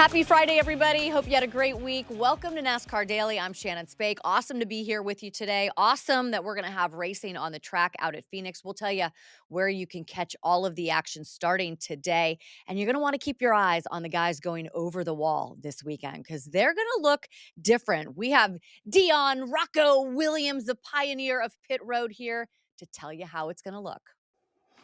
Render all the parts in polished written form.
Happy Friday, everybody. Hope you had a great week. Welcome to NASCAR Daily. I'm Shannon Spake. Awesome to be here with you today. Awesome that we're going to have racing on the track out at Phoenix. We'll tell you where you can catch all of the action starting today. And you're going to want to keep your eyes on the guys going over the wall this weekend because they're going to look different. We have Dion, Rocko, Williams, the pioneer of pit road here to tell you how it's going to look.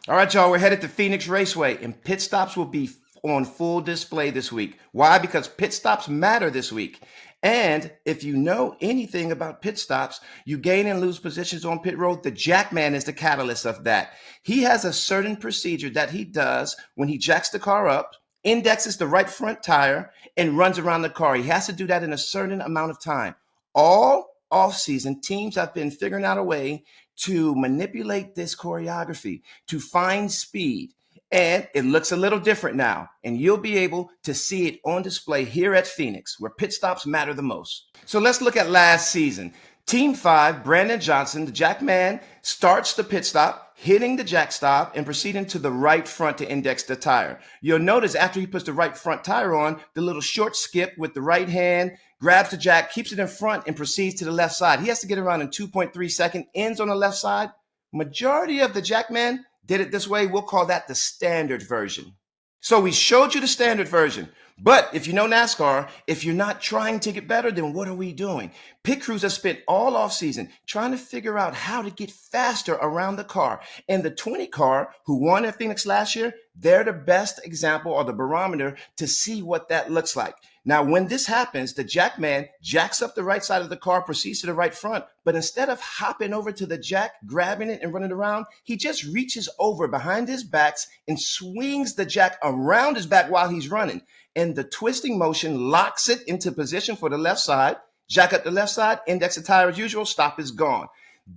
All right, y'all, we're headed to Phoenix Raceway, and pit stops will be on full display this week. Why? Because pit stops matter this week. And if you know anything about pit stops, you gain and lose positions on pit road. The Jackman is the catalyst of that. He has a certain procedure that he does when he jacks the car up, indexes the right front tire, and runs around the car. He has to do that in a certain amount of time. All offseason, teams have been figuring out a way to manipulate this choreography, to find speed. And it looks a little different now. And you'll be able to see it on display here at Phoenix, where pit stops matter the most. So let's look at last season. Team 5, Brandon Johnson, the Jackman, starts the pit stop, hitting the jack stop and proceeding to the right front to index the tire. You'll notice after he puts the right front tire on, the little short skip with the right hand, grabs the jack, keeps it in front, and proceeds to the left side. He has to get around in 2.3 seconds, ends on the left side. Majority of the Jackman did it this way. We'll call that the standard version. So we showed you the standard version. But if you know NASCAR, if you're not trying to get better, then what are we doing? Pit crews have spent all offseason trying to figure out how to get faster around the car. And the 20 car who won at Phoenix last year, they're the best example or the barometer to see what that looks like. Now, when this happens, the Jackman jacks up the right side of the car, proceeds to the right front, but instead of hopping over to the jack, grabbing it and running around, he just reaches over behind his backs and swings the jack around his back while he's running. And the twisting motion locks it into position for the left side, jack up the left side, index the tire as usual, stop is gone.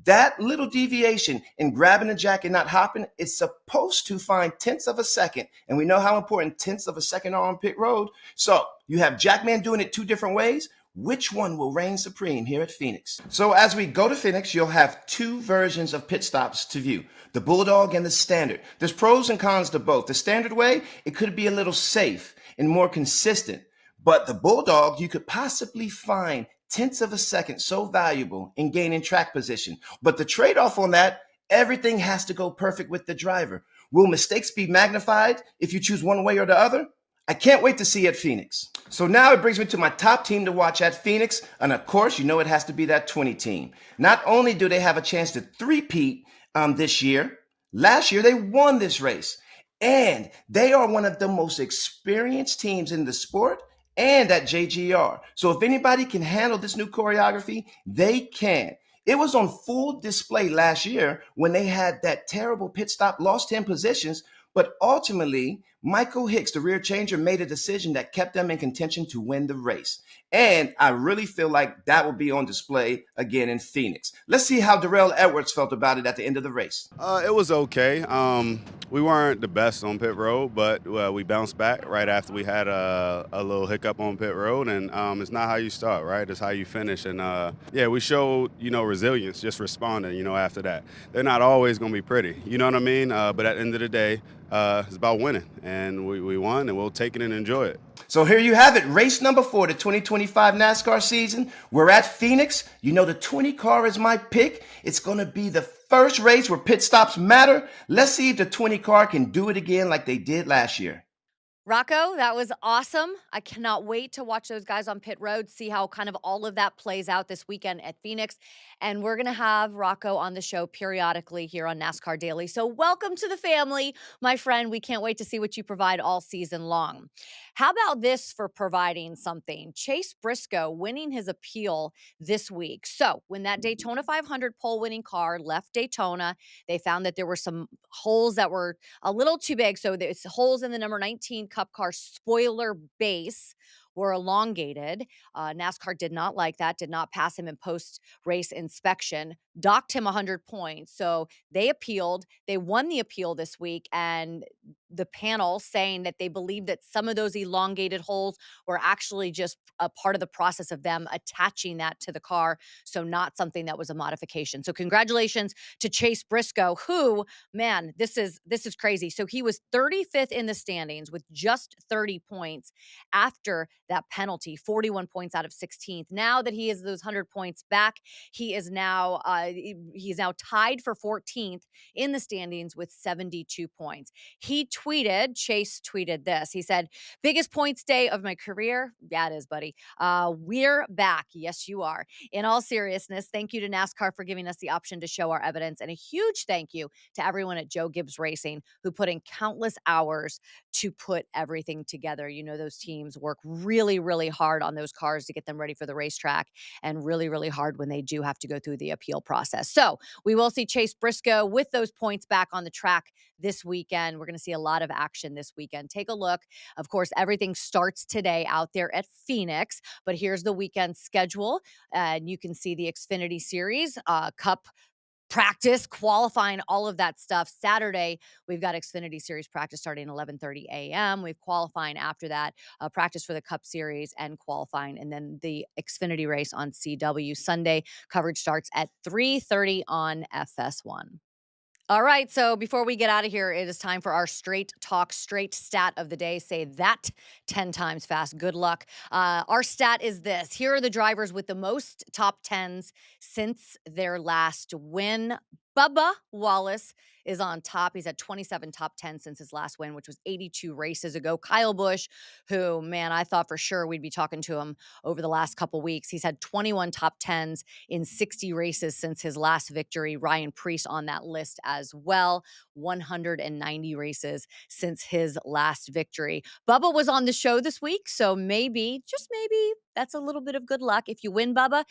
That little deviation in grabbing the jack and not hopping is supposed to find tenths of a second. And we know how important tenths of a second are on pit road. So you have Jackman doing it two different ways. Which one will reign supreme here at Phoenix? So as we go to Phoenix, you'll have two versions of pit stops to view, the Bulldog and the Standard. There's pros and cons to both. The Standard way, it could be a little safe and more consistent. But the Bulldog, you could possibly find tenths of a second so valuable in gaining track position. But the trade-off on that, everything has to go perfect with the driver. Will mistakes be magnified if you choose one way or the other? I can't wait to see at Phoenix. So now it brings me to my top team to watch at Phoenix. And of course, you know it has to be that 20 team. Not only do they have a chance to three-peat this year, last year they won this race. And they are one of the most experienced teams in the sport and at JGR. So if anybody can handle this new choreography, they can. It was on full display last year when they had that terrible pit stop, lost 10 positions, but ultimately, Michael Hicks, the rear changer, made a decision that kept them in contention to win the race. And I really feel like that will be on display again in Phoenix. Let's see how Darrell Edwards felt about it at the end of the race. It was okay. We weren't the best on pit road, but we bounced back right after we had a little hiccup on pit road. And it's not how you start, right? It's how you finish. And yeah, we showed, resilience, just responding, after that. They're not always going to be pretty, you know what I mean? But at the end of the day, it's about winning. And we won, and we'll take it and enjoy it. So here you have it, race number 4, the 2025 NASCAR season. We're at Phoenix. You know the 20 car is my pick. It's going to be the first race where pit stops matter. Let's see if the 20 car can do it again like they did last year. Rocko, that was awesome. I cannot wait to watch those guys on pit road, see how kind of all of that plays out this weekend at Phoenix. And we're going to have Rocko on the show periodically here on NASCAR Daily. So welcome to the family, my friend. We can't wait to see what you provide all season long. How about this for providing something? Chase Briscoe winning his appeal this week. So when that Daytona 500 pole winning car left Daytona, they found that there were some holes that were a little too big. So there's holes in the number 19 Cup car spoiler base were elongated. NASCAR did not like that, did not pass him in post-race inspection. docked him 100 points. So they appealed. They won the appeal this week, and the panel saying that they believe that some of those elongated holes were actually just a part of the process of them attaching that to the car. So not something that was a modification. So congratulations to Chase Briscoe, who, man, this is crazy. So he was 35th in the standings with just 30 points after that penalty, 41 points out of 16th. Now that he has those 100 points back, he is now he's now tied for 14th in the standings with 72 points. Chase tweeted this. He said, "Biggest points day of my career." Yeah, it is, buddy. We're back. Yes, you are. In all seriousness, thank you to NASCAR for giving us the option to show our evidence, and a huge thank you to everyone at Joe Gibbs Racing who put in countless hours to put everything together. You know, those teams work really, really hard on those cars to get them ready for the racetrack, and really, really hard when they do have to go through the appeal process. So we will see Chase Briscoe with those points back on the track this weekend. We're going to see a lot of action this weekend. Take a look. Of course, everything starts today out there at Phoenix, but here's the weekend schedule. And you can see the Xfinity Series, Cup practice, qualifying, all of that stuff. Saturday, we've got Xfinity Series practice starting at 11:30 a.m. We've qualifying after that, practice for the Cup Series and qualifying, and then the Xfinity race on CW. Sunday coverage starts at 3:30 on FS1. All right. So before we get out of here, it is time for our straight talk, straight stat of the day. Say that 10 times fast. Good luck. Our stat is this. Here are the drivers with the most top 10s since their last win. Bubba Wallace is on top. He's had 27 top 10 since his last win, which was 82 races ago. Kyle Busch, who, man, I thought for sure we'd be talking to him over the last couple weeks. He's had 21 top 10s in 60 races since his last victory. Ryan Preece on that list as well. 190 races since his last victory. Bubba was on the show this week, so maybe, just maybe, that's a little bit of good luck. If you win, Bubba,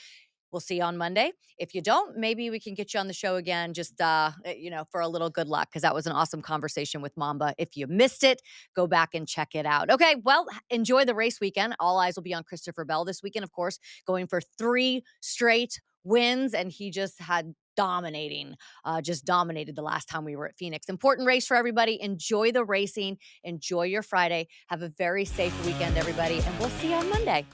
we'll see you on Monday. If you don't, maybe we can get you on the show again, just for a little good luck, because that was an awesome conversation with Mamba. If you missed it, go back and check it out. Okay, well, enjoy the race weekend. All eyes will be on Christopher Bell this weekend, of course, going for 3 straight wins, and he just had just dominated the last time we were at Phoenix. Important race for everybody. Enjoy the racing. Enjoy your Friday. Have a very safe weekend, everybody, and we'll see you on Monday.